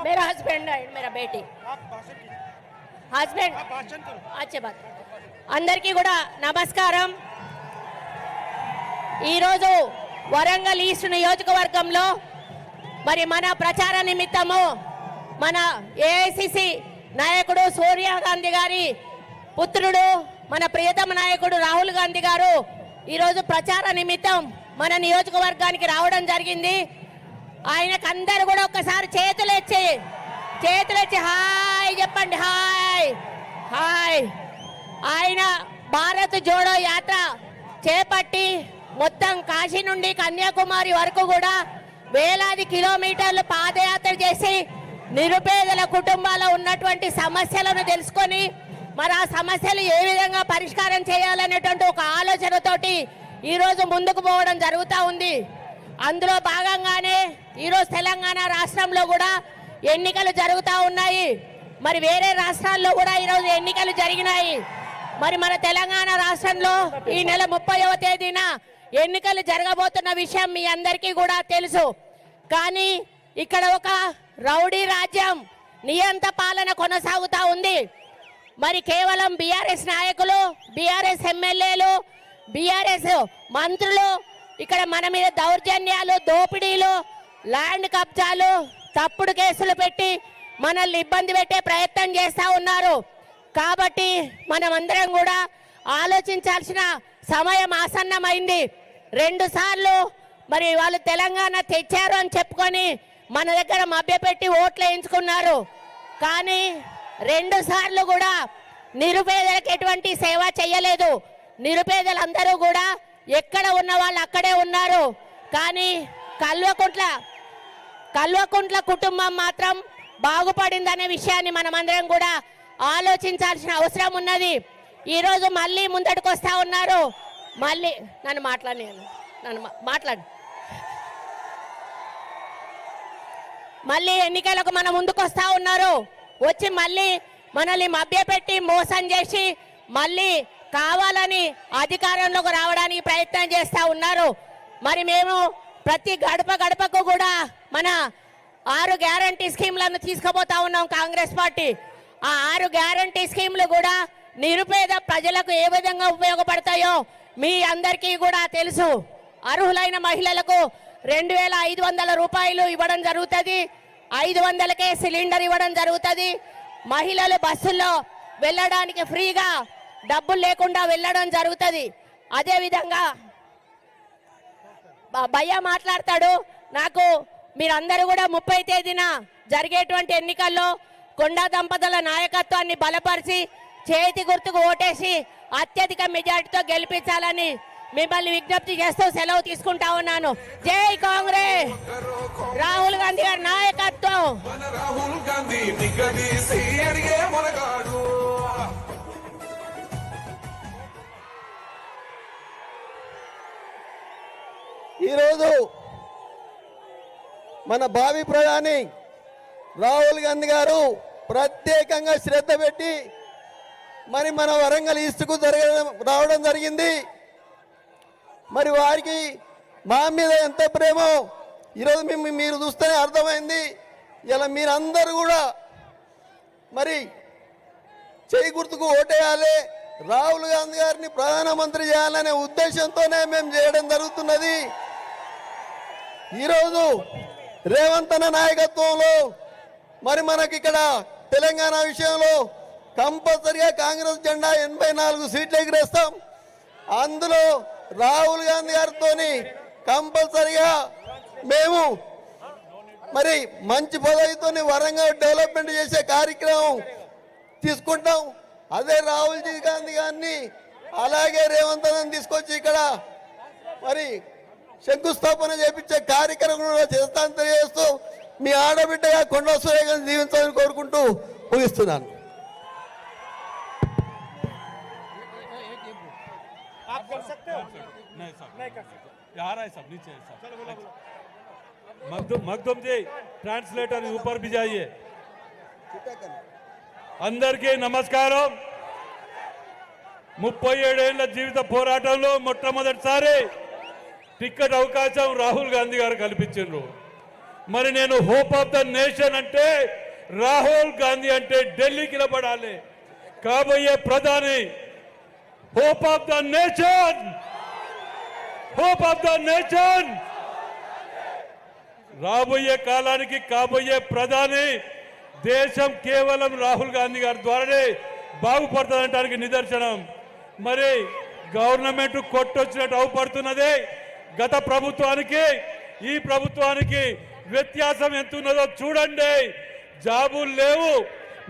मेरा हस्बैंड है, मेरा बेटी हस्बैंड अच्छे बात అందరికీ కూడా నమస్కారం। ఈరోజు వరంగల్ ఈస్ట్ నియోజకవర్గంలో మరి మన ప్రచార నిమిత్తము మన ఏఐసిసి నాయకుడు సోనియా గాంధీ గారి పుత్రుడు మన ప్రియతమ నాయకుడు రాహుల్ గాంధీ గారు ఈరోజు ప్రచార నిమిత్తం మన నియోజకవర్గానికి రావడం జరిగింది। ఆయనకు అందరూ కూడా ఒక్కసారి చేతులెచ్చి హాయ్ చెప్పండి, హాయ్ హాయ్। ఆయన భారత్ జోడో యాత్ర చేపట్టి మొత్తం కాశీ నుండి కన్యాకుమారి వరకు కూడా వేలాది కిలోమీటర్లు పాదయాత్ర చేసి నిరుపేదల కుటుంబాల్లో ఉన్నటువంటి సమస్యలను తెలుసుకొని మరి ఆ సమస్యలు ఏ విధంగా పరిష్కారం చేయాలనేటువంటి ఒక ఆలోచనతోటి ఈరోజు ముందుకు పోవడం జరుగుతూ ఉంది। అందులో భాగంగానే ఈరోజు తెలంగాణ రాష్ట్రంలో కూడా ఎన్నికలు జరుగుతూ ఉన్నాయి। మరి వేరే రాష్ట్రాల్లో కూడా ఈరోజు ఎన్నికలు జరిగినాయి। మరి మన తెలంగాణ రాష్ట్రంలో ఈ నెల 30వ తేదీన ఎన్నికలు జరగబోతున్న విషయం మీ అందరికీ కూడా తెలుసు। కానీ ఇక్కడ ఒక రౌడీ రాజ్యం నియంత పాలన కొనసాగుతూ ఉంది। మరి కేవలం బీఆర్ఎస్ నాయకులు, బీఆర్ఎస్ ఎమ్మెల్యేలు, బీఆర్ఎస్ మంత్రులు ఇక్కడ మన మీద దౌర్జన్యాలు, దోపిడీలు, ల్యాండ్ కబ్జాలు, తప్పుడు కేసులు పెట్టి మనల్ని ఇబ్బంది పెట్టే ప్రయత్నం చేస్తూ ఉన్నారు। కాబట్టి మనమందరం కూడా ఆలోచించాల్సిన సమయం ఆసన్నమైంది। 2 సార్లు మరి వాళ్ళు తెలంగాణ తెచ్చారు అని చెప్పుకొని మన దగ్గర మభ్యపెట్టి ఓట్లు వేయించుకున్నారు। కానీ 2 సార్లు కూడా నిరుపేదలకు ఎటువంటి సేవ చేయలేదు। నిరుపేదలందరూ కూడా ఎక్కడ ఉన్న వాళ్ళు అక్కడే ఉన్నారు। కానీ కల్వకుంట్ల కుటుంబం మాత్రం బాగుపడిందనే విషయాన్ని మనమందరం కూడా ఆలోచించాల్సిన అవసరం ఉన్నది। ఈరోజు మళ్ళీ ముందటికి వస్తూ ఉన్నారు। మళ్ళీ నన్ను మాట్లాడు మళ్ళీ ఎన్నికలకు మన ముందుకు వస్తూ ఉన్నారు। వచ్చి మళ్ళీ మనల్ని మభ్యపెట్టి మోసం చేసి మళ్ళీ కావాలని అధికారంలోకి రావడానికి ప్రయత్నం చేస్తూ ఉన్నారు। మరి మేము ప్రతి గడపకు కూడా మన 6 గ్యారంటీ స్కీమ్లను తీసుకుపోతా ఉన్నాం కాంగ్రెస్ పార్టీ। ఆ 6 గ్యారంటీ స్కీమ్లు కూడా నిరుపేద ప్రజలకు ఏ విధంగా ఉపయోగపడతాయో మీ అందరికీ కూడా తెలుసు। అర్హులైన మహిళలకు 2500 రూపాయలు ఇవ్వడం జరుగుతుంది। 500కే సిలిండర్ ఇవ్వడం జరుగుతుంది। మహిళలు బస్సుల్లో వెళ్ళడానికి ఫ్రీగా డబ్బులు లేకుండా వెళ్ళడం జరుగుతుంది। అదేవిధంగా భయ్య మాట్లాడతాడు, నాకు మీరందరూ కూడా 30 తేదీన జరిగేటువంటి ఎన్నికల్లో కొండా దంపతుల నాయకత్వాన్ని బలపరిచి చేతి గుర్తుకు ఓటేసి అత్యధిక మెజార్టీతో గెలిపించాలని మిమ్మల్ని విజ్ఞప్తి చేస్తూ సెలవు తీసుకుంటా ఉన్నాను। జై కాంగ్రెస్, రాహుల్ గాంధీ గారి నాయకత్వం। ఈరోజు మన భావి ప్రధాని రాహుల్ గాంధీ గారు ప్రత్యేకంగా శ్రద్ధ పెట్టి మరి మన వరంగల్ ఈస్ట్కు రావడం జరిగింది। మరి వారికి మా మీద ఎంత ప్రేమో ఈరోజు మీరు చూస్తేనే అర్థమైంది। ఇలా మీరందరూ కూడా మరి చేయి గుర్తుకు ఓటేయాలి, రాహుల్ గాంధీ గారిని ప్రధానమంత్రి చేయాలనే ఉద్దేశంతోనే మేము చేయడం జరుగుతున్నది। ఈరోజు రేవంత్ అన్న నాయకత్వంలో మరి మనకి ఇక్కడ తెలంగాణ విషయంలో కంపల్సరిగా కాంగ్రెస్ జెండా 84 సీట్లు ఎగిరేస్తాం। అందులో రాహుల్ గాంధీ గారితో కంపల్సరిగా మేము మరి మంచి పదవితో వరంగల్ డెవలప్మెంట్ చేసే కార్యక్రమం తీసుకుంటాం। అదే రాహుల్ గాంధీ గారిని అలాగే రేవంత్ అన్నని తీసుకొచ్చి ఇక్కడ మరి శంకుస్థాపన చేపించే కార్యక్రమం చేస్తాను తెలియజేస్తూ మీ ఆడబిడ్డగా కొండా సురేఖ గారిని దీవించాలని కోరుకుంటూ ముగిస్తున్నాను। मखदूम जी ट्रांसलेटर ऊपर भी जाइए। అందరికీ నమస్కారం। 37 ఏళ్ల జీవిత పోరాటంలో మొట్టమొదటిసారి టికెట్ అవకాశం రాహుల్ గాంధీ గారు కల్పించారు। మరి నేను హోప్ ఆఫ్ ద నేషన్ అంటే రాహుల్ గాంధీ అంటే ఢిల్లీకి నిలబడాలి. కాబోయే ప్రధాని hope of the nation, hope of the nation. రాబోయే కాలానికి కాబోయే ప్రధాని దేశం కేవలం రాహుల్ గాంధీ గారి ద్వారానే బాగుపడుతుందనడానికి నిదర్శనం. మరి గవర్నమెంట్ కొట్టొచ్చినట్టు అవుపడుతున్నదే. గత ప్రభుత్వానికి ఈ ప్రభుత్వానికి వ్యత్యాసం ఎంత ఉన్నదో చూడండి. జాబులు లేవు,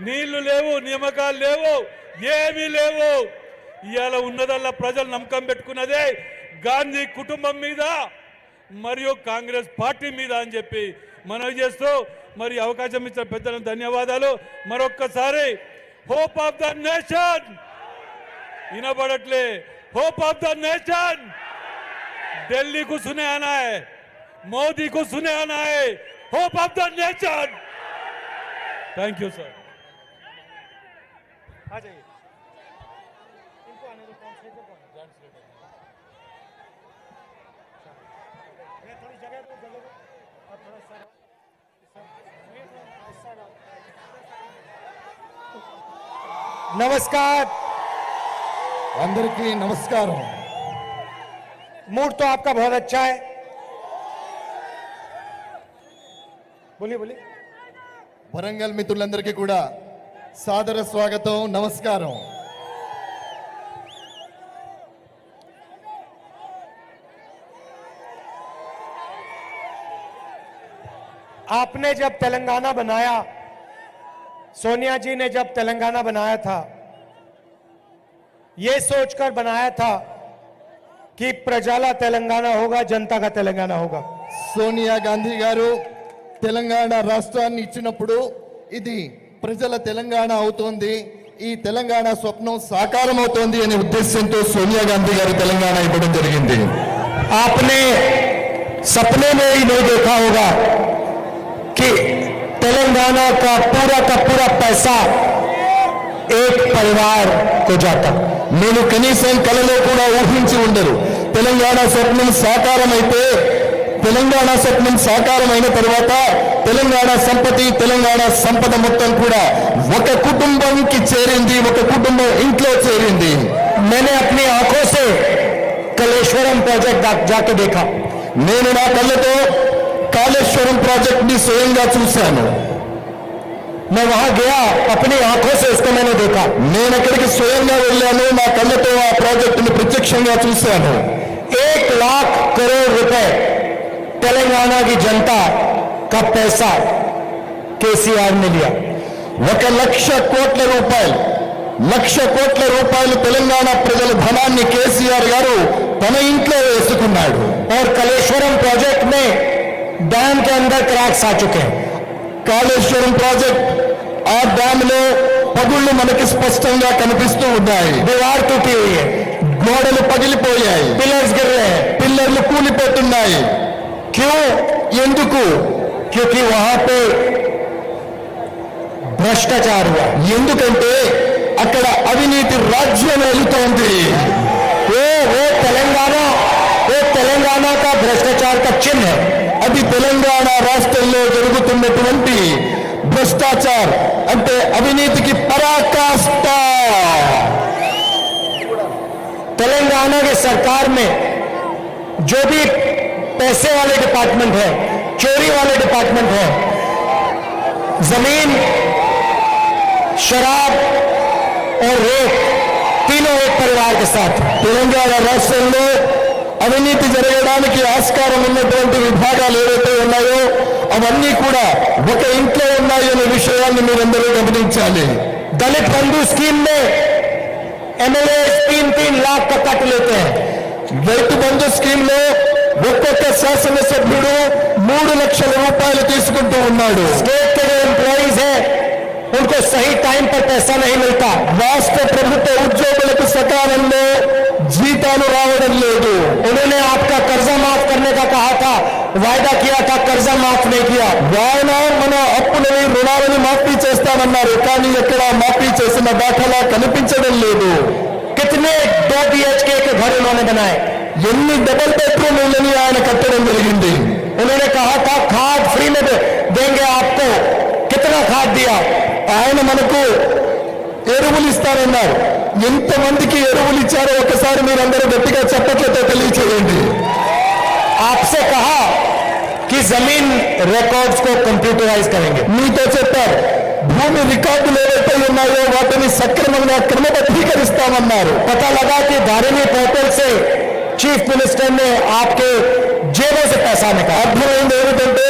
నీళ్లు లేవు, నియామకాలు లేవు, ఏమీ లేవు. ఇవాళ ఉన్నదల్లా ప్రజలు నమ్మకం పెట్టుకున్నదే గాంధీ కుటుంబం మీద మరియు కాంగ్రెస్ పార్టీ మీద అని చెప్పి మనవి చేస్తూ మరి అవకాశం ఇచ్చిన పెద్దలకు ధన్యవాదాలు. మరొక్కసారి होप ऑफ द नेशन विनबड़े hope of the nation Delhi को सुने आना है, मोदी को सुने आना है, hope of the nation. Thank you sir. आ जाइए इनको आने दो. मैं थोड़ी जगह दो और थोड़ा सा नमस्कार. अंदर की नमस्कार. मूड तो आपका बहुत अच्छा है. बोलिए बोलिए. వరంగల్ మిత్రులందరికీ కూడా సాదర స్వాగతం, నమస్కారం. आपने जब तेलंगाना बनाया, सोनिया जी ने जब तेलंगाना बनाया था, ये सोचकर बनाया था कि प्रजाला तेलंगाना होगा, जनता का तेलंगाना होगा. సోనియా గాంధీ గారు తెలంగాణ రాష్ట్రాన్ని ఇచ్చినప్పుడు ఇది ప్రజల తెలంగాణ అవుతోంది, ఈ తెలంగాణ స్వప్నం సాకారం అవుతోంది అనే ఉద్దేశంతో సోనియా గాంధీ గారు తెలంగాణ ఇవ్వడం జరిగింది. आपने सपने में ही नहीं देखा होगा कि तेलंगाना का पूरा पैसा एक परिवार को जाता. నేను కనీసం కలలో కూడా ఊహించి ఉండరు. తెలంగాణ స్వప్నం సాకారం అయితే, తెలంగాణ స్వప్నం సాకారమైన తర్వాత తెలంగాణ సంపద మొత్తం కూడా ఒక కుటుంబంకి చేరింది, ఒక కుటుంబం ఇంట్లో చేరింది. मैंने अपनी आंखों से कलेश्वरम प्रोजेक्ट जाके देखा. నేను నా కళ్ళతో కాళేశ్వరం ప్రాజెక్ట్ ని స్వయంగా చూశాను. मैं वहां गया, अपनी आंखों से उसको मैंने देखा. నేను అక్కడికి స్వయంగా వెళ్ళాను, నా కళ్ళతో ఆ ప్రాజెక్టుని ప్రత్యక్షంగా చూశాను. 1 लाख करोड़ रुपए तेलंगाना की जनता का पैसा केसीआर ने लिया. 1,00,000 కోట్ల రూపాయలు, 1,00,000 కోట్ల రూపాయలు తెలంగాణ ప్రజల ధనాన్ని కేసీఆర్ గారు తన ఇంట్లో వేసుకున్నాడు. और कलेश्वरम प्रोजेक्ट में डैम के अंदर क्रैक्स आ चुके हैं. కాళేశ్వరం ప్రాజెక్ట్ ఆ డ్యామ్ లో పగుళ్లు మనకి స్పష్టంగా కనిపిస్తూ ఉన్నాయి. दीवार टूटी हुई है, గోడలు పగిలిపోయాయి, पिलर्स गिर रहे हैं. పిల్లర్లు కూలిపోతున్నాయి. क्यों? ఎందుకు? क्योंकि वहां पे भ्रष्टाचार हुआ. ఎందుకంటే అక్కడ అవినీతి రాజ్యం వెళుతోంది. वो तेलंगाना का भ्रष्टाचार का चिन्ह है. అది తెలంగాణ రాష్ట్రంలో జరుగుతున్నటువంటి భ్రష్టాచార్ అంటే అవినీతికి పరాకాష్ట. तेलंगाना की सरकार में जो भी पैसे वाले डिपार्टमेंट है, चोरी वाले डिपार्टमेंट है, जमीन, शराब और रेप, तीनों एक परिवार के साथ. తెలంగాణ రాష్ట్రంలో అవినీతి జరగడానికి ఆస్కారం ఉన్నటువంటి విభాగాలు ఏవైతే ఉన్నాయో అవన్నీ కూడా ఒక ఇంట్లో ఉన్నాయి అనే విషయాన్ని మీరందరూ గమనించాలి. दलित बंधु स्कीम में एमएलए 3-3 लाख का कट लेते हैं. రైతు బంధు స్కీమ్ లో ఒక్కొక్క శాసనసభ్యుడు 3 లక్షల రూపాయలు తీసుకుంటూ ఉన్నాడు. स्टेट के जो एम्प्लॉइज है उनको सही टाइम पर पैसा नहीं मिलता. రాష్ట్ర ప్రభుత్వ ఉద్యోగులకు సకాలంలో జీతాలు రావడం లేదు. उन्होंने आपका कर्जा माफ करने का कहा था, वायदा किया था, कर्जा माफ नहीं किया. ఆయన మన అప్పులని రుణాలని మాఫీ చేస్తామన్నారు, కానీ ఎక్కడ మాఫీ చేసిన దాఖలా కనిపించడం లేదు. कितने 2 BHK के घर उन्होंने बनाए. ఎన్ని డబుల్ బెడ్రూమ్ ఇళ్ళని ఆయన కట్టడం జరిగింది. उन्होंने कहा था खाद फ्री में देंगे आपको, कितना खाद दिया? ఆయన మనకు ఎరువులు ఇస్తారన్నారు. ఎంతమందికి ఎరువులు ఇచ్చారో ఒకసారి మీరందరూ గట్టిగా చప్పట్లతో తెలియచేయండి. आपसे कहा कि जमीन रिकॉर्ड्स को कंप्यूटराइज करेंगे. మీతో చెప్పారు భూమి రికార్డులు ఏవైతే ఉన్నాయో వాటిని సక్రమంగా క్రమబద్ధీకరిస్తామన్నారు. पता लगा कि धारिणी पोर्टल से चीफ मिनिस्टर ने आपके जेबों से पैसा निकाला. అర్థమైంది ఏమిటంటే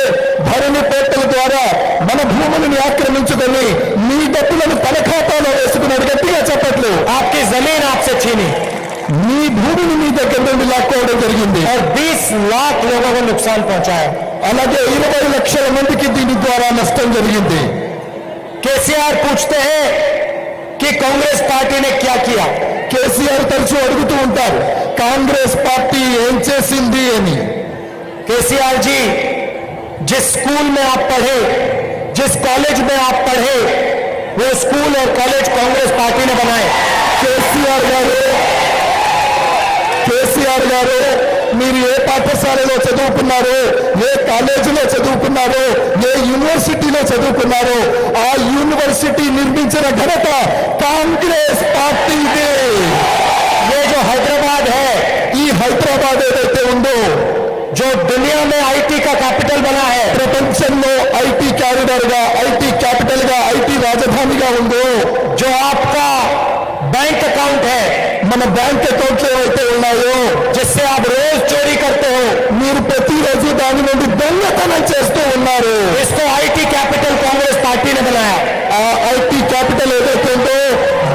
ధరణి పోర్టల్ ద్వారా మన భూములను ఆక్రమించుకొని మీ డబ్బులను తన ఖాతాలో వేసుకున్నాడు. గట్టిగా చెప్పట్లు. आपकी जमीन आपसे छीनी మీ భూమిని మీ దగ్గర నుండి లాక్కోవడం జరిగింది. और 20 लाख लोगों को नुकसान पहुंचाया. అలాగే 20 లక్షల మందికి దీని ద్వారా నష్టం జరిగింది. केसीआर पूछते हैं कि कांग्रेस पार्टी ने क्या किया. కేసీఆర్ తరచూ అడుగుతూ ఉంటారు కాంగ్రెస్ పార్టీ ఏం చేసింది అని. केसीआर जी, जिस स्कूल में आप पढ़े, जिस कॉलेज में आप पढ़े, वो स्कूल और कॉलेज कांग्रेस पार्टी ने बनाए. కేసీఆర్ గారు మీరు ఏ పాఠశాలలో చదువుకున్నారో, ఏ కాలేజీలో చదువుకున్నారో, ఏ యూనివర్సిటీలో చదువుకున్నారో ఆ యూనివర్సిటీ నిర్మించిన ఘనత కాంగ్రెస్ పార్టీదే. ये जो हैदराबाद है, ఈ హైదరాబాద్ ఏదైతే ఉందో जो दुनिया में आईटी का कैपिटल बना है, ప్రపంచంలో ఐటీ క్యారిడర్ గా, ఐటీ క్యాపిటల్ గా, ఐటీ రాజధానిగా ఉందో, जो आपका बैंक अकाउंट है, మన బ్యాంక్ అకౌంట్లు ఏవైతే ఉన్నాయో जिससे आप रोज चोरी करते हो, మీరు ప్రతిరోజు దాని నుండి దొంగతనం చేస్తూ ఉన్నారు. इसको आईटी कैपिटल कांग्रेस पार्टी ने बनाया. ఆ ఐటీ క్యాపిటల్ ఏదైతే ఉందో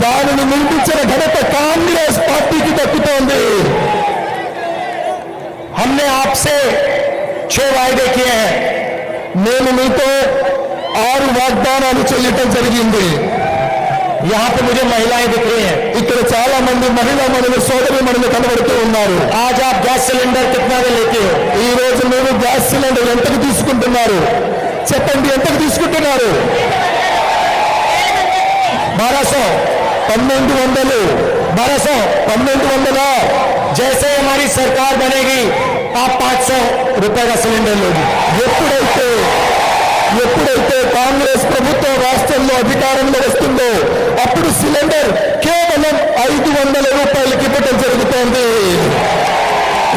దానిని నిర్మించిన ఘనత కాంగ్రెస్ పార్టీకి దక్కుతోంది. हमने आपसे 6 वायदे किए हैं. నేను మీతో 6 వాగ్దానాలు చేయటం జరిగింది. यहाँ पे मुझे महिलाएं दिख रही हैं. ఇక్కడ చాలా మంది మహిళా మనులు సోదరి మనులు కనబడుతూ ఉన్నారు. आज आप गैस सिलेंडर कितना में लेते हो? ఈ రోజు మీరు గ్యాస్ సిలిండర్ ఎంతకు తీసుకుంటున్నారు? చెప్పండి, ఎంతకు తీసుకుంటున్నారు? 1200. 1200. 1200. जैसे हमारी सरकार बनेगी आप 500 रुपए का सिलेंडर लोगी. ఎప్పుడైతే కాంగ్రెస్ ప్రభుత్వం రాష్ట్రంలో అధికారంలో వస్తుందో అప్పుడు సిలిండర్ కేవలం 500 రూపాయలకి ఇవ్వడం జరుగుతోంది.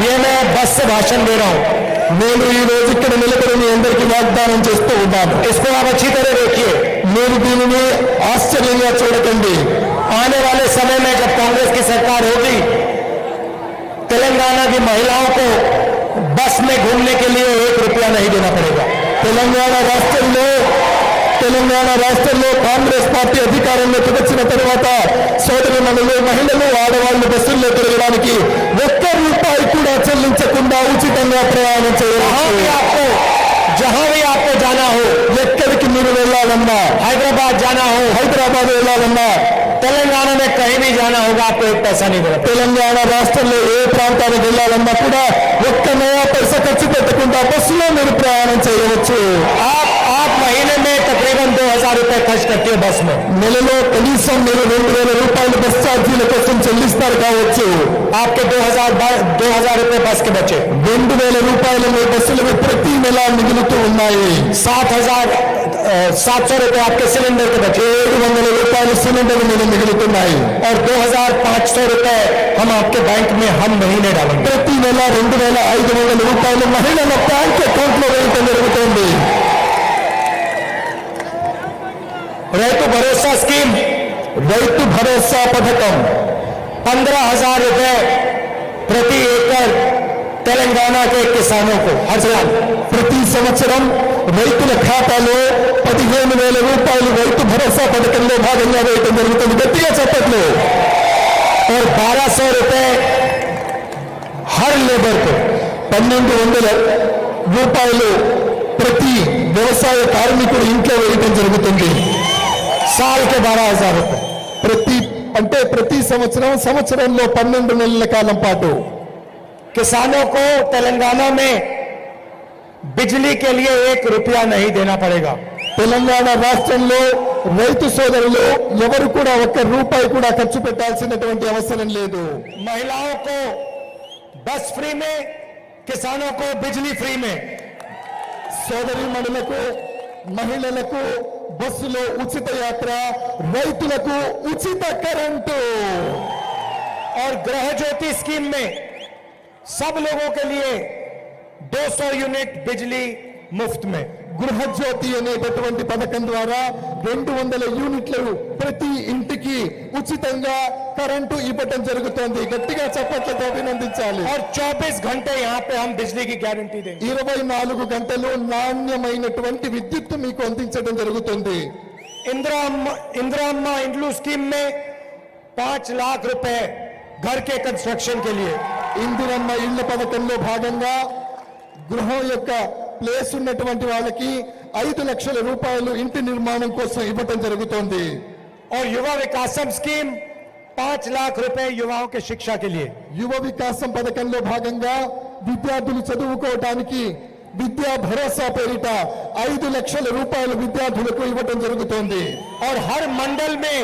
ये मैं बस से भाषण दे रहा हूं. నేను ఈ రోజు ఇక్కడ నిలబడి మీ అందరికీ వాగ్దానం చేస్తూ ఉన్నాను. इसको आप अच्छी तरह देखिए. మీరు దీనిని ఆశ్చర్యంగా చూడకండి. आने वाले समय में जब कांग्रेस की सरकार होगी, तेलंगाना की महिलाओं को बस में घूमने के लिए 1 रुपया नहीं देना पड़ेगा. తెలంగాణ రాష్ట్రంలో కాంగ్రెస్ పార్టీ అధికారంలోకి వచ్చిన తర్వాత సోదరి మహిళలు ఆడవాళ్లు బస్సుల్లో తిరగడానికి 1 రూపాయి కూడా చెల్లించకుండా ఉచితంగా ప్రయాణం చేయవచ్చు. जहां भी आपको जाना हो, ఎక్కడికి మీరు వెళ్ళాలన్నా, हैदराबाद जाना हो, హైదరాబాద్ వెళ్ళాలన్నా, तेलंगाना में कहीं भी जाना होगा, आपको 1 पैसा नहीं देना. తెలంగాణ రాష్ట్రంలో ఏ ప్రాంతానికి వెళ్ళాలన్నా కూడా 1 నయా పైసా ఖర్చు పెట్టకుండా బస్సులో మీరు ప్రయాణం చేయవచ్చు. आप महीने में तकरीबन 2000 रुपए खर्च करते हो बस में. నెలలో కనీసం మీరు 2000 రూపాయలు బస్ ఛార్జీల కోసం చెల్లిస్తారు కావచ్చు. आपके 2000 रुपए बस के बचे. 2000 రూపాయలు మీ బస్సులకు ప్రతి నెల మిగులుతూ ఉన్నాయి. 700 रुपए आपके सिलेंडर के बचे. 700 రూపాయలు సిలిండర్ మీద మిగులుతున్నాయి. और 2500 रुपए हम आपके बैंक में हम महीने डालेंगे. ప్రతి నెల 2500 రూపాయలు మహిళల బ్యాంక్ అకౌంట్ లో వేయటం జరుగుతుంది. రైతు భరోసా స్కీమ్, రైతు భరోసా పథకం 15,000 रुपए प्रति एकड़ तेलंगाना के किसानों को हर साल. ప్రతి సంవత్సరం రైతుల ఖాతాలో 15,000 రూపాయలు రైతు భరోసా పథకంలో భాగంగా వేయటం జరుగుతుంది. గట్టిగా చెప్పట్లు. और 1200 रुपए हर लेबर को. 1200 రూపాయలు ప్రతి వ్యవసాయ కార్మికుడు ఇంట్లో వేయటం జరుగుతుంది. साल के 12,000 रुपए. ప్రతి సంవత్సరంలో 12 నెలల కాలం పాటు किसानों को तेलंगाना में बिजली के लिए 1 रुपया नहीं देना पड़ेगा. తెలంగాణ రాష్ట్రంలో రైతు సోదరులు ఎవరు కూడా 1 రూపాయి కూడా ఖర్చు పెట్టాల్సినటువంటి అవసరం లేదు. महिलाओं को बस फ्री में, किसानों को बिजली फ्री में. సోదరీమణులకు, మహిళలకు బస్సులో ఉచిత యాత్ర, రైతులకు ఉచిత కరెంటు. और गृह ज्योति स्कीम में सब लोगों के लिए 200 यूनिट बिजली मुफ्त में. గృహజ్యోతి అనేటటువంటి పథకం ద్వారా 200 యూనిట్లు ప్రతి ఇంటికి ఉచితంగా కరెంటు ఇవ్వటం జరుగుతోంది. గట్టిగా చప్పట్లతో అభినందించాలి. और 24 घंटे यहाँ पे हम बिजली की गारंटी देंगे. 24 గంటలు నాణ్యమైనటువంటి విద్యుత్తు మీకు అందించడం జరుగుతుంది. इंदिरा अम्मा इंड्लू स्कीम में 5 लाख रुपए घर के कंस्ट्रक्शन के लिए. ఇందిరమ్మ ఇళ్ల పథకంలో భాగంగా గృహం యొక్క ప్లేస్ ఉన్నటువంటి వాళ్ళకి 5 లక్షల రూపాయలు ఇంటి నిర్మాణం కోసం ఇవ్వటం జరుగుతోంది. और युवा विकासम स्कीम 5 लाख रुपए युवाओं के शिक्षा के लिए. యువ వికాసం పథకంలో భాగంగా విద్యార్థులు చదువుకోవటానికి విద్యా భరోసా పేరిట 5 లక్షల రూపాయలు విద్యార్థులకు ఇవ్వటం జరుగుతోంది. और हर मंडल में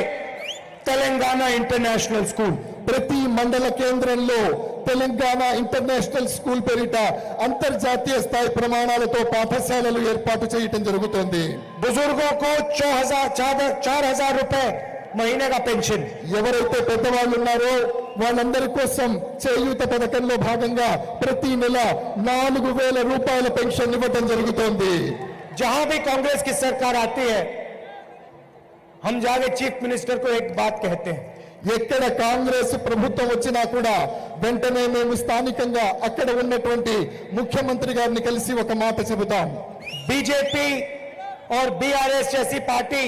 तेलंगाना इंटरनेशनल स्कूल. ప్రతి మండల కేంద్రంలో తెలంగాణ ఇంటర్నేషనల్ స్కూల్ పేరిట అంతర్జాతీయ స్థాయి ప్రమాణాలతో పాఠశాలలు ఏర్పాటు చేయటం జరుగుతోంది. बुजुर्गों को 4,000 रुपए महीने का पेंशन. ఎవరైతే పెద్దవాళ్ళు ఉన్నారో వాళ్ళందరి కోసం చేయూత పథకంలో భాగంగా ప్రతి నెల 4,000 రూపాయల పెన్షన్ ఇవ్వటం జరుగుతోంది. जहां भी कांग्रेस की सरकार आती है हम जाके चीफ मिनिस्टर को एक बात कहते हैं. ఎక్కడ కాంగ్రెస్ ప్రభుత్వం వచ్చినా కూడా వెంటనే మేము స్థానికంగా అక్కడ ఉన్నటువంటి ముఖ్యమంత్రి గారిని కలిసి ఒక మాట చెబుతాం. बीजेपी और बीआरएस जैसी पार्टी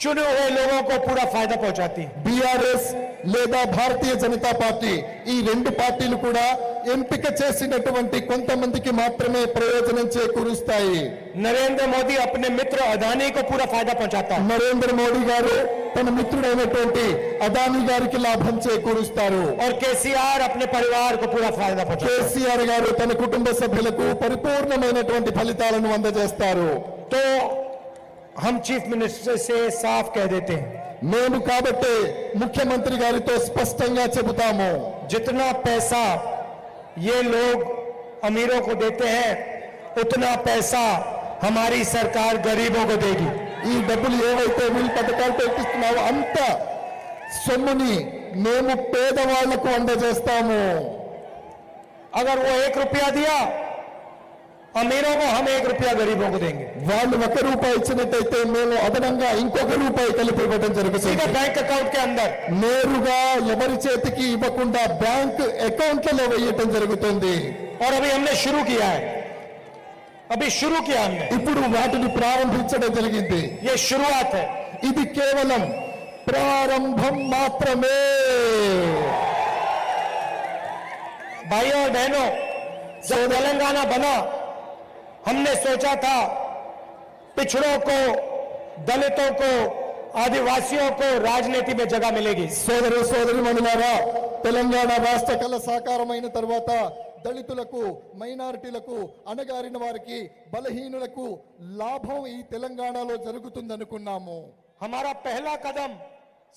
चुने हुए लोगों को पूरा फायदा पहुंचाती है. బీఆర్ఎస్ లేదా భారతీయ జనతా పార్టీ ఈ రెండు పార్టీలు కూడా ఎంపిక చేసినటువంటి కొంతమందికి మాత్రమే ప్రయోజనం చేకూరుస్తాయి. नरेंद्र मोदी अपने मित्र अदानी को पूरा फायदा पहुंचाता है. నరేంద్ర మోడీ గారు తన మిత్రుడైనటువంటి అదానీ గారికి లాభం చేకూరుస్తారు. और केसीआर अपने परिवार को पूरा फायदा पहुंचाता है. కేసీఆర్ గారు తన కుటుంబ సభ్యులకు పరిపూర్ణమైనటువంటి ఫలితాలను అందజేస్తారు. तो हम चीफ मिनिस्टर से साफ कह देते हैं మేము కాబట్టి ముఖ్యమంత్రి గారితో స్పష్టంగా చెబుతాము, जितना पैसा ये लोग अमीरों को देते हैं उतना पैसा हमारी सरकार गरीबों को देगी. ఈ డబ్బులు ఏవైతే వీళ్ళు పథకాలు పెట్టిస్తున్నావో అంత సొమ్ముని మేము పేదవాళ్లకు అందజేస్తాము. अगर वो 1 रुपया दिया अमीरों को हम 1 रुपया गरीबों को देंगे. వాళ్ళు 1 రూపాయి ఇచ్చినట్టయితే మేము అదనంగా ఇంకొక రూపాయి కలిపి ఇవ్వడం జరుగుతుంది. सीधा बैंक अकाउंट के अंदर. నేరుగా ఎవరి చేతికి ఇవ్వకుండా బ్యాంక్ అకౌంట్లలో వేయటం జరుగుతుంది. और अभी हमने शुरू किया है, अभी शुरू किया हमने. ఇప్పుడు వాటిని ప్రారంభించడం జరిగింది. ये शुरुआत है. ఇది కేవలం ప్రారంభం మాత్రమే. भाइयों और बहनों, जब तेलंगाना बना हमने सोचा था पिछड़ों को, दलितों को, आदिवासियों को राजनीति में जगह मिलेगी. సోదరు సోదరిమణులారా, తెలంగాణ రాష్ట్ర కళ సాకారమైన తర్వాత దళితులకు, మైనారిటీలకు, అణగారిన వారికి, బలహీనులకు లాభం ఈ తెలంగాణలో జరుగుతుందనుకున్నాము. हमारा पहला कदम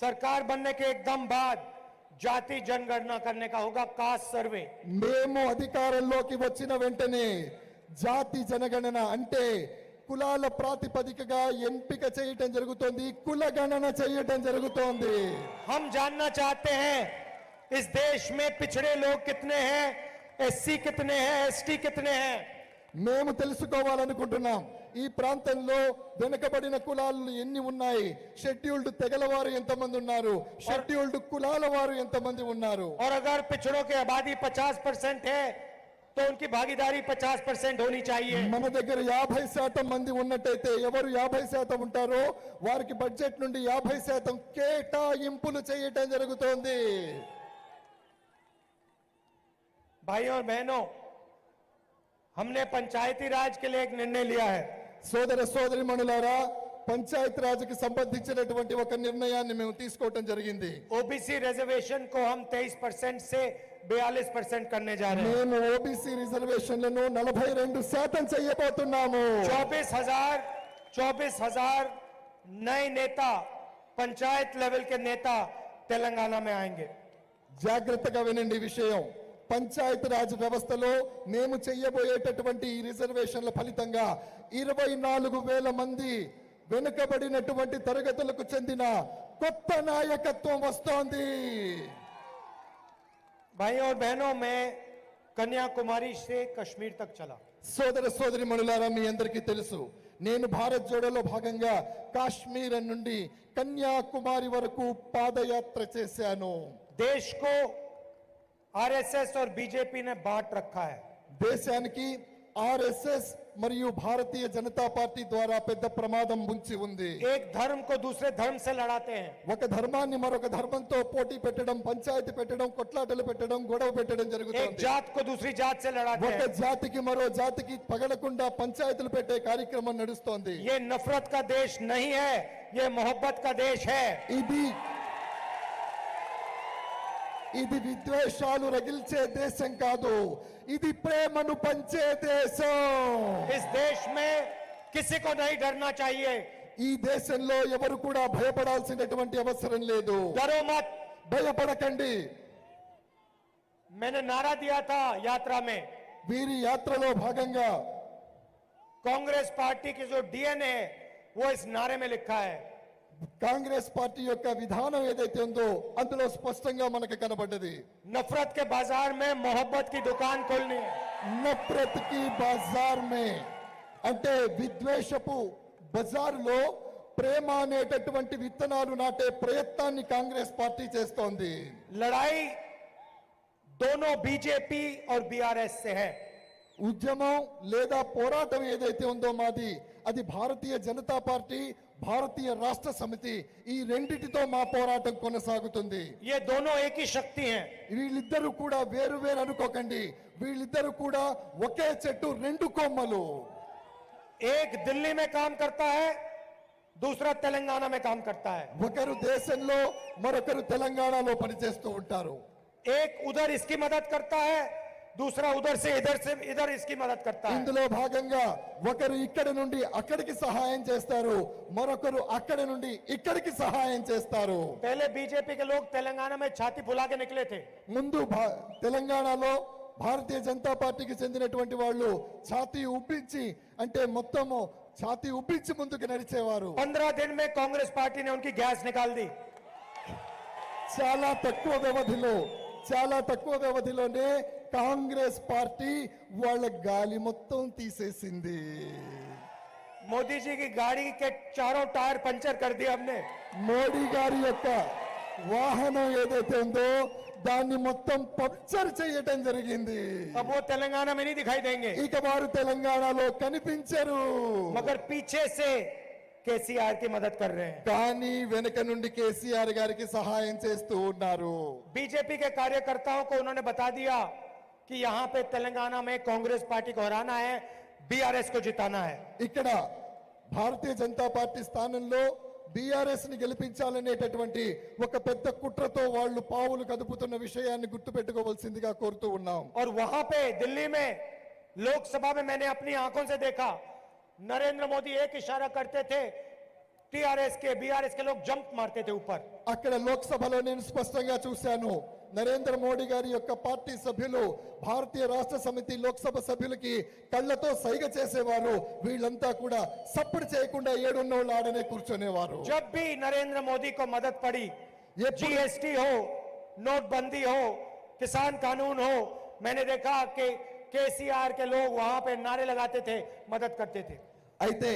सरकार बनने के एकदम बाद जाति जनगणना करने का होगा, कास्ट सर्वे. మేము అధికారంలోకి వచ్చిన వెంటనే జాతి జనగణన అంటే కులాల ప్రాతిపదికగా ఎంపిక చేయటం జరుగుతోంది, కుల గణన చేయటం జరుగుతోంది. हम जानना चाहते हैं इस देश में पिछड़े लोग कितने हैं, एससी कितने हैं, एसटी कितने हैं. మేము తెలుసుకోవాలనుకుంటున్నాం ఈ ప్రాంతంలో వెనుకబడిన కులాలు ఎన్ని ఉన్నాయి, షెడ్యూల్డ్ తెగల వారు ఎంతమంది ఉన్నారు, షెడ్యూల్డ్ కులాల వారు ఎంతమంది ఉన్నారు. और अगर पिछड़ों की आबादी 50% है तो उनकी भागीदारी 50% होनी चाहिए. మన దగ్గర 50% మంది ఉన్నట్టయితే ఎవరు 50% ఉంటారో వారికి బడ్జెట్ నుండి 50% కేటాయింపులు చేయటం జరుగుతోంది. भाइयों और बहनों, हमने पंचायती राज के लिए एक निर्णय लिया है. సోదర సోదరిమణులారా, పంచాయత్ రాజ్కి సంబంధించినటువంటి ఒక నిర్ణయాన్ని మేము తీసుకోవటం జరిగింది. ओबीसी रिजर्वेशन को हम 23% से 42% करने जा रहे हैं. మేము ఓబీసీ రిజర్వేషన్లను 42% చేయబోతున్నాము. 24,000 नए नेता, पंचायत लेवल के नेता तेलंगाना में आएंगे. జాగ్రత్తగా వినండి ఈ విషయం. పంచాయతీరాజ్ వ్యవస్థలో మేము చేయబోయేటటువంటి ఈ రిజర్వేషన్ల ఫలితంగా 24,000 మంది వెనుకబడినటువంటి తరగతులకు చెందిన కొత్త నాయకత్వం వస్తోంది. भाइयों और बहनों, मैं कन्याकुमारी से कश्मीर तक चला। సోదర సోదరి మనులారా, మీ అందరికీ తెలుసు, నేను భారత్ జోడోలో భాగంగా కాశ్మీర్ నుండి కన్యాకుమారి వరకు పాదయాత్ర చేశాను. देश को आरएसएस और बीजेपी ने बांट रखा है। దేశానికి ఆర్ఎస్ఎస్ మరియు భారతీయ జనతా పార్టీ ద్వారా పెద్ద ప్రమాదం ముంచి ఉంది. एक धर्म को दूसरे धर्म से लड़ाते हैं। ఒక ధర్మాన్ని మరొక ధర్మంతో పోటీ పెట్టడం, పంచాయతీ పెట్టడం, కొట్లాటలు పెట్టడం, గొడవ పెట్టడం एक జరుగుతుంది. जात को दूसरी जात से लड़ाते ఒక हैं। జాతికి మరో జాతికి పగలకుండా పంచాయతీలు పెట్టే కార్యక్రమం నడుస్తోంది. ये नफरत का देश नहीं है, ये मोहब्बत का देश है। ఇది విద్వేషాలు రగిల్చే దేశం కాదు, ఇది ప్రేమను పంచే దేశం. इस देश में किसी को नहीं डरना चाहिए। ఈ దేశంలో ఎవరు కూడా భయపడాల్సినటువంటి అవసరం లేదు. डरो मत। భయపడకండి. मैंने नारा दिया था यात्रा में, వీరి యాత్రలో భాగంగా कांग्रेस पार्टी की जो डीएनए है वो इस नारे में लिखा है। కాంగ్రెస్ పార్టీ యొక్క విధానం ఏదైతే ఉందో అందులో స్పష్టంగా మనకు కనబడ్డది. नफरत के बाजार में मोहब्बत की दुकान खोलनी है। నఫరత్ కి బాజార్ మే అంటే విద్వేషపు బజార్లో ప్రేమ అనేటటువంటి విత్తనాలు నాటే ప్రయత్నాన్ని కాంగ్రెస్ పార్టీ చేస్తోంది. लड़ाई दोनों बीजेपी और बीआरएस से है। ఉద్యమం లేదా పోరాటం ఏదైతే ఉందో మాది, అది భారతీయ జనతా పార్టీ, భారతీయ రాష్ట్ర సమితి, ఈ రెండిటితో మా పోరాటం కొనసాగుతుంది. ये दोनों एक ही शक्ति हैं। వీళ్ళిద్దరూ కూడా వేరు వేరు అనుకోకండి, వీళ్ళిద్దరూ కూడా ఒకే చెట్టు రెండు కొమ్మలు. एक दिल्ली में काम करता है, दूसरा तेलंगाना में काम करता है। ఒకరు దేశంలో మరొకరు తెలంగాణలో పనిచేస్తూ ఉంటారు. एक उधर इसकी मदद करता है, दूसरा उधर से इधर इसकी मदद करता है। ఇందులో భాగంగా ఒకరు ఇక్కడి నుండి అక్కడికి సహాయం చేస్తారు, మరొకరు అక్కడి నుండి ఇక్కడికి సహాయం చేస్తారు. पहले बीजेपी के लोग तेलंगाना में छाती फुला के निकले थे। ముందు తెలంగాణలో భారతీయ జనతా పార్టీకి చెందినటువంటి వాళ్ళు ఛాతీ ఉబ్బించి, అంటే మొత్తము ఛాతీ ఉబ్బించి ముందుకు నడిచేవారు. 15 दिन में कांग्रेस पार्टी ने उनकी गैस निकाल दी। చాలా తక్కువ వ్యవధిలోనే కాంగ్రెస్ పార్టీ వాళ్ళ గాలి మొత్తం తీసేసింది. मोदी जी की गाड़ी के चारों टायर पंचर कर दिए हमने। మోడీ గారి యొక్క వాహనం ఏదైతే ఉందో దాన్ని మొత్తం పంక్చర్ చేయటం జరిగింది. अब वो तेलंगाना में नहीं दिखाई देंगे, ఇక వారు తెలంగాణలో కనిపించరు. मगर पीछे से केसीआर की मदद कर रहे हैं। కానీ వెనక నుండి కేసీఆర్ గారికి సహాయం చేస్తూ ఉన్నారు. बीजेपी के कार्यकर्ताओं को उन्होंने बता दिया कि यहाँ पे तेलंगाना में कांग्रेस पार्टी को हराना है, बीआरएस को जिताना है। ఇక్కడ భారతీయ జనతా పార్టీ స్థానంలో బీఆర్ఎస్ ని గెలిపించాలనేటటువంటి ఒక పెద్ద కుట్రతో వాళ్ళు పావులు కదుపుతున్న విషయాన్ని గుర్తుపెట్టుకోవాల్సిందిగా కోరుతూ ఉన్నాం. और वहां पे दिल्ली में लोकसभा में मैंने अपनी आंखों से देखा, नरेंद्र मोदी एक इशारा करते थे, टीआरएस के बीआरएस के लोग जंप मारते थे ऊपर। అక్కడ లోక్సభలో నేను స్పష్టంగా చూశాను, నరేంద్ర మోడీ గారి యొక్క పార్టీ సభ్యులు భారతీయ రాష్ట్ర సమితి లోక్సభ సభ్యులకి కళ్ళతో సైగ చేసేవారు. వీళ్ళంతా కూడా సప్పుడు చేయకుండా ఏడున్నోళ్ళు ఆడనే కూర్చునేవారు. जब भी नरेंद्र मोदी को मदद पड़ी, जीएसटी हो, नोटबंदी हो, किसान कानून हो, मैंने देखा कि केसीआर के लोग वहां पे नारे लगाते थे, मदद करते थे। అయితే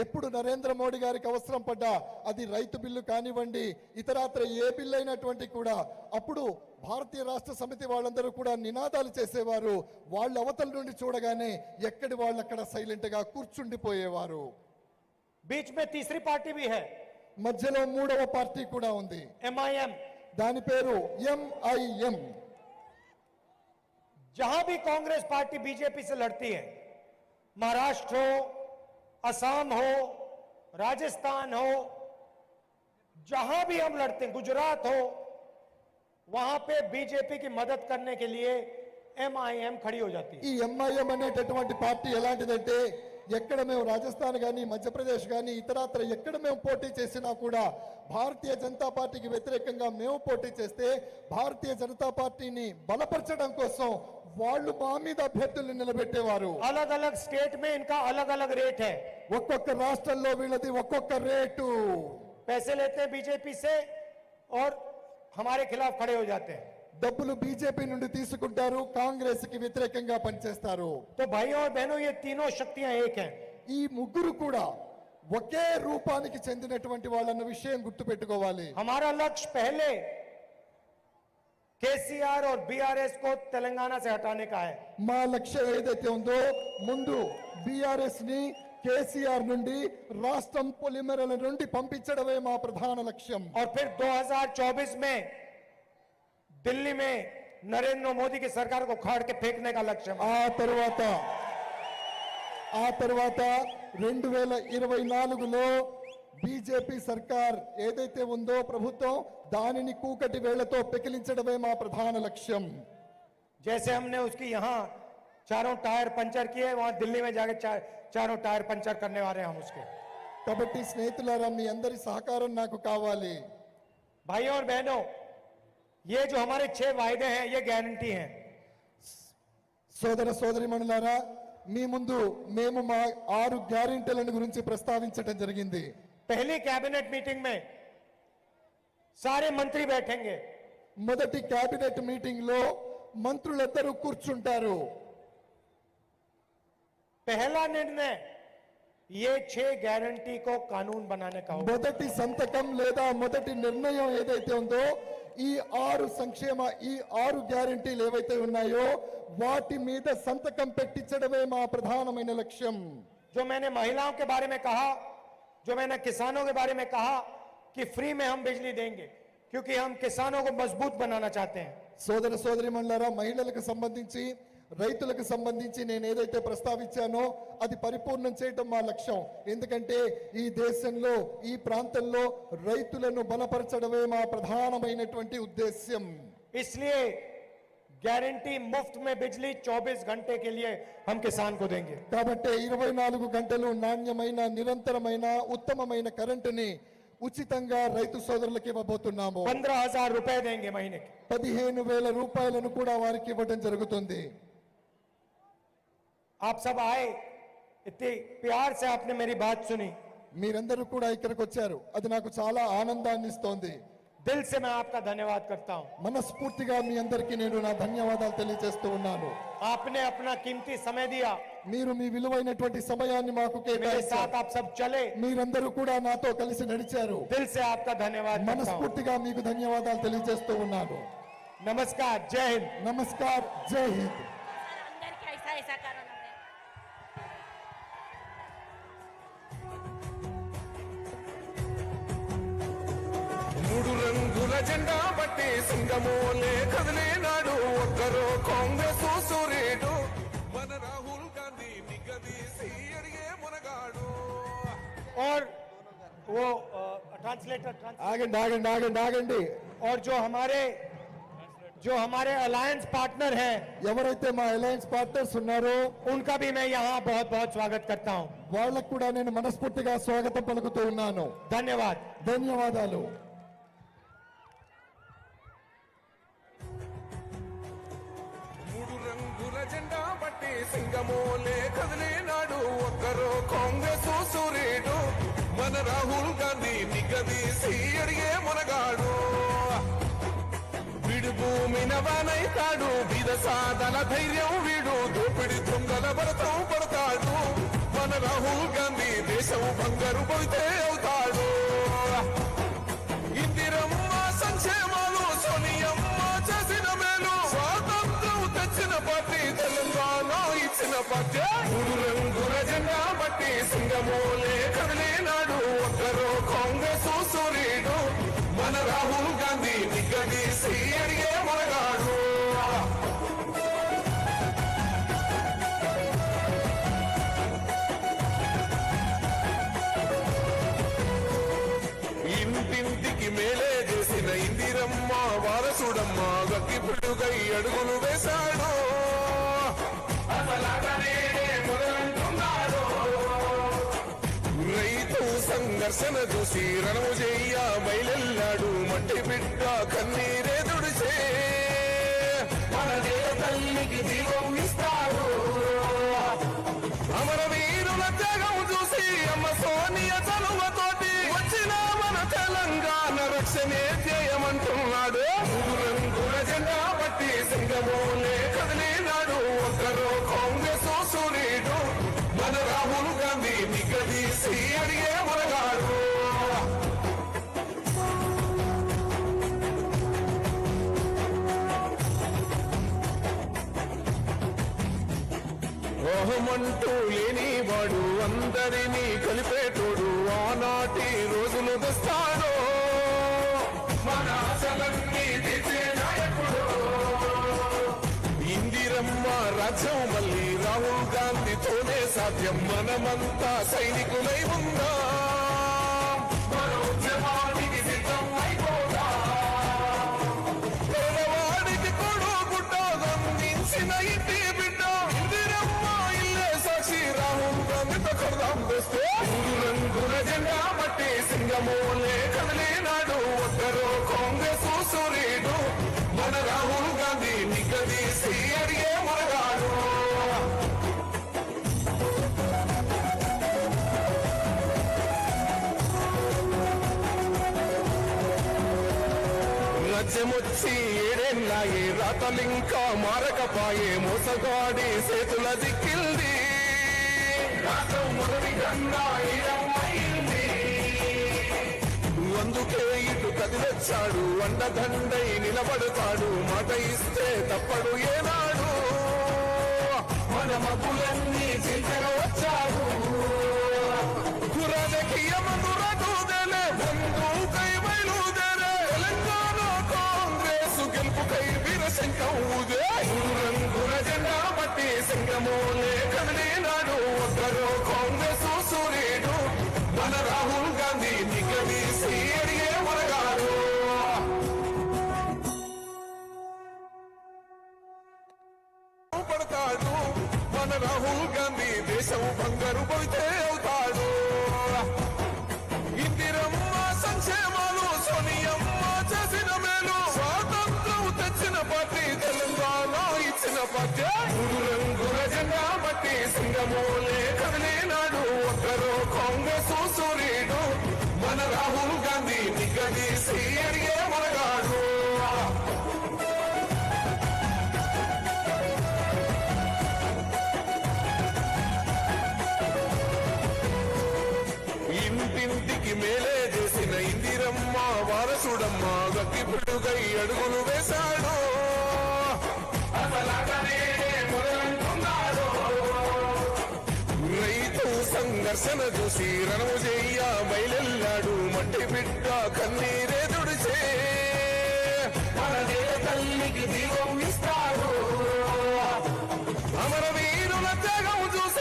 ఎప్పుడు నరేంద్ర మోడీ గారికి అవసరం పడ్డా, అది రైతు బిల్లు కానివ్వండి, ఇతరాత్ర ఏ బిల్లు అయినటువంటి కూడా, అప్పుడు భారతీయ రాష్ట్ర సమితి వాళ్ళందరూ కూడా నినాదాలు చేసేవారు. వాళ్ళ అవతల నుండి చూడగానే ఎక్కడి వాళ్ళు అక్కడ సైలెంట్ గా కూర్చుండిపోయేవారు. बीच में तीसरी पार्टी भी है, మధ్యలో మూడవ పార్టీ కూడా ఉంది. MIM। దాని పేరు MIM. जहां भी कांग्रेस पार्टी बीजेपी से लड़ती है, महाराष्ट्र हो, असम हो, राजस्थान हो, जहां भी हम लड़ते हैं, गुजरात हो, वहां पे बीजेपी की मदद करने के लिए MIM खड़ी हो जाती है। ఈ MIM అనేటటువంటి పార్టీ ఎలాంటిదంటే ఎక్కడ మేము రాజస్థాన్ కానీ మధ్యప్రదేశ్ కానీ ఇతరత్ర ఎక్కడ మేము పోటీ చేసినా కూడా భారతీయ జనతా పార్టీకి వ్యతిరేకంగా మేము పోటీ చేస్తే భారతీయ జనతా పార్టీని బలపరచడం కోసం వాళ్ళు మా మీద అభ్యర్థుల్ని నిలబెట్టేవారు. अलग अलग स्टेट में इनका अलग अलग रेट है. ఒక్కొక్క రాష్ట్రంలో వీళ్ళది ఒక్కొక్క రేటు. पैसे लेते हैं बीजेपी से और हमारे खिलाफ खड़े हो जाते हैं. డబ్బులు బీజేపీ నుండి తీసుకుంటారు, కాంగ్రెస్ కి వ్యతిరేకంగా పనిచేస్తారు. तो भाइयों और बहनों ये तीनों शक्तियां एक हैं. ఈ ముగ్గురు కూడా ఒకే రూపానికి చెందినటువంటి వాళ్ళన్న విషయం గుర్తుపెట్టుకోవాలి. हमारा लक्ष्य पहले केसीआर और बीआरएस को तेलंगाना से हटाने का है. మా లక్ష్యం ఏదైతే ఉందో ముందు బీఆర్ఎస్ ని కేసీఆర్ నుండి రాష్ట్రం పొలిమెరల నుండి పంపించడమే మా ప్రధాన లక్ష్యం. और फिर 2024 में दिल्ली में नरेंद्र मोदी की सरकार को खाड़ के फेंकने का लक्ष्य है. ఆ తర్వాత 2024లో బీజేపీ సర్కార్ ఏదైతే ఉందో ప్రభుత్వం దానిని కూకటి వేళ్లతో పెకిలించడమే మా ప్రధాన లక్ష్యం. जैसे हमने उसकी यहाँ चारों टायर पंचर किए, वहां दिल्ली में जाके चारों टायर पंचर करने वाले हैं हम उसके. కాబట్టి స్నేహితులారా మీ అందరి సహకారం నాకు కావాలి. भाइयों और बहनों, ये जो हमारे 6 वायदे हैं ये गारंटी हैं. సోదర సోదరిమణులారా, మీ ముందు మేము మా 6 గ్యారెంటీలను గురించి ప్రస్తావించడం జరిగింది. पहली कैबिनेट मीटिंग में सारे मंत्री बैठेंगे. మొదటి కేబినెట్ మీటింగ్ లో మంత్రులందరూ కూర్చుంటారు. पहला निर्णय ये 6 गारंटी को कानून बनाने का होगा. మొదటి సంతకం లేదా మొదటి నిర్ణయం ఏదైతే ఉందో ఈ 6 సంక్షేమ ఈ 6 గ్యారెంటీలు ఏవైతే ఉన్నాయో వాటి మీద సంతకం పెట్టించడమే మా ప్రధానమైన లక్ష్యం. जो मैंने महिलाओं के बारे में कहा, जो मैंने किसानों के बारे में कहा कि फ्री में हम बिजली देंगे, क्योंकि हम किसानों को मजबूत बनाना चाहते हैं. సోదర సోదరిమణులారా, మహిళలకు సంబంధించి రైతులకు సంబంధించి నేను ఏదైతే ప్రస్తావించానో అది పరిపూర్ణం చేయడం మా లక్ష్యం. ఎందుకంటే ఈ దేశంలో ఈ ప్రాంతంలో రైతులను బలపరచడమే మా ప్రధానమైనటువంటి ఉద్దేశ్యం. इसलिए गारंटी मुफ्त में बिजली 24 घंटे के लिए हम किसान को देंगे. కాబట్టి 24 గంటలు నాణ్యమైన నిరంతరమైన ఉత్తమమైన కరెంటుని ఉచితంగా రైతు సోదరులకు ఇవ్వబోతున్నాము. 15,000 रुपए देंगे महीने के. 15,000 రూపాయలను కూడా వారికి ఇవ్వడం జరుగుతుంది. आप सब आए, इतने प्यार से आपने मेरी बात सुनी. మీరందరూ కూడా ఇక్కడికి వచ్చారు, అది నాకు చాలా ఆనందాన్ని ఇస్తోంది. दिल से मैं आपका धन्यवाद करता हूं. మనస్ఫూర్తిగా మీ అందరికీ నేను నా ధన్యవాదాలు తెలియజేస్తూ ఉన్నాను. आपने अपना कीमती समय दिया, మీరు మీ విలువైనటువంటి సమయాన్ని మాకు मेरे కేటాయించారు. साथ आप सब चले. మీరందరూ కూడా నాతో కలిసి నడిచారు. दिल से आपका धन्यवाद करता हूं. మనస్ఫూర్తిగా మీకు ధన్యవాదాలు తెలియజేస్తూ ఉన్నాను. नमस्कार, जय हिंद. నమస్కార్, జై హింద్. అందరికీ ఐసా ఐసా కరోనా మూడు రంగుల జెండా బట్టి సింగమోలే కదిలేనాడు ఒక్కరో కాంగ్రెస్ సూర్యుడు మన రాహుల్ గాంధీ నిగదీసి అడిగే మునగాడు. और वो ट्रांसलेटर ఆగండి ఆగండి ఆగండి ఆగండి. और जो हमारे अलायंस पार्टनर हैं, ఎవరైతే మా అలయన్స్ పార్ట్నర్స్ ఉన్నారో उनका भी मैं यहाँ बहुत बहुत स्वागत करता हूँ. వాళ్ళకు కూడా నేను మనస్ఫూర్తిగా స్వాగతం పలుకుతూ ఉన్నాను. धन्यवाद. ధన్యవాదాలు. మూడు రంగుల జెండా బట్టి సింగమోలే కదిలేనాడు ఒక్కరో కాంగ్రెస్ సూర్యుడు మన రాహుల్ గాంధీ నిగదీసి అడిగే మునగాడు. వీడు భూమిన వానైతాడు, బీద సాదల ధైర్యం వీడు, దోపిడి దొంగల భరతం పడతాడు. మన రాహుల్ గాంధీ దేశం బంగారు పోతే అవుతాడు. ఇందిరమ్మ సంక్షేమాలు సోనియమ్మ చేసిన మేలు, స్వాతంత్రం తెచ్చిన పార్టీ తెలంగాణ ఇచ్చిన పార్టీ. మూడు రంగుల జెండా బట్టి సింగమోలే కదిలేనాడు ఒక్కరో కాంగ్రెస్ సూర్యుడు మన రాహుల్ గాంధీ నిగదీసి అడిగే మునగాడు. ఇంటింటికి మేలే చేసిన ఇందిరమ్మ వారసుడమ్మ గట్టి పిడుగై అడుగులు వేశాడు. అసలాగనే మొదలంటున్నాడు సంఘర్షణ చూసి రణము చెయ్య బయలెల్లాడు మట్టి బిడ్డ కన్నీరే తుడిచే మన తల్లికి దీపం ఇస్తాడు అమరవీరుల త్యాగం చూసి అమ్మ సోనియ చలువతోటి వచ్చిన మన తెలంగాణ రక్షణే ధ్యేయమంటున్నాడు రంగుల జెండా పట్టి సింగమోలే కదిలినాడు ఒక్కరో కాంగ్రెస్ సూర్యుడు మన రాహుల్ గాంధీ నిగదీసి అడిగే మునగాడు ఓహమంటూ లేనివాడు అందరినీ కలిపేటోడు ఆనాటి రోజులు తెస్తాడు మన ఆశలన్నీ తీర్చే నాయకుడు ఇందిరమ్మ రాజ్యం మళ్ళీ రాహుల్ గాంధీతోనే సాధ్యం మనమంతా సైనికులై ఉందా మన ఉద్యమానికి సిద్ధం అయిపోదా పేదవాడికి కొడు గుడ్డ అందించిన ఇంటి బిడ్డ ఇందిరమ్మ ఇల్లే సాక్షి రాహుల్ గాంధీతో కడదాం వస్తే రంగుల జెండా మట్టి సింగమోలే కదిలినాడు ఒక్కరో కాంగ్రెస్ సూర్యుడు మన రాహుల్ గాంధీ నిగదీసి అడిగే మునగాడు రాజ్యమొచ్చి ఏడేళ్ళాయే రాతలింకా మారకపాయే మోసగాడి చేతుల దిక్కింది రాతం మొదటి కన్నా ఏడమ్మైంది అందుకే ఇటు కదిలొచ్చాడు అండదండై నిలబడతాడు మాట ఇస్తే తప్పడు ఏనాడు మన మబ్బులన్నీ చింతగా వచ్చాడు కురదకియమనురదుదలే బంధుకై బయలుదేరే తెలంగాణ కాంగ్రెస్ గెలుపుకై వీరశంఖం ఊదే రంగుల జెండా బట్టి సింగమోలే కదిలినాడు ఒక్కరో కాంగ్రెస్ సూర్యుడు మన రాహుల్ గాంధీ నిగదీసి అడిగే మునగాడు పడతాడు మన రాహుల్ గాంధీ దేశం బంగారు పోతే అవుతాడు ఇందిరమ్మ సంక్షేమాలు సోనియమ్మ చేసిన మేలు స్వాతంత్రం తెచ్చిన పార్టీ తెలంగాణ ఇచ్చిన పార్టీ రంగుల జెండా బట్టి సింగమోలే కదిలినాడు ఒక్కరో కాంగ్రెస్ సూర్యుడు మన రాహుల్ గాంధీ నిగదీసి అడిగే మునగాడు ఇంటింటికి మేలే చేసిన ఇందిరమ్మ వారసుడమ్మ గట్టి పిడుగై అడుగులు వేశాడు రైతు సంఘర్షణ చూసి రణము చెయ్య బయలెల్లాడు మట్టి బిడ్డ కన్నీరే తుడిచే మన తల్లికి దీపం ఇస్తాడు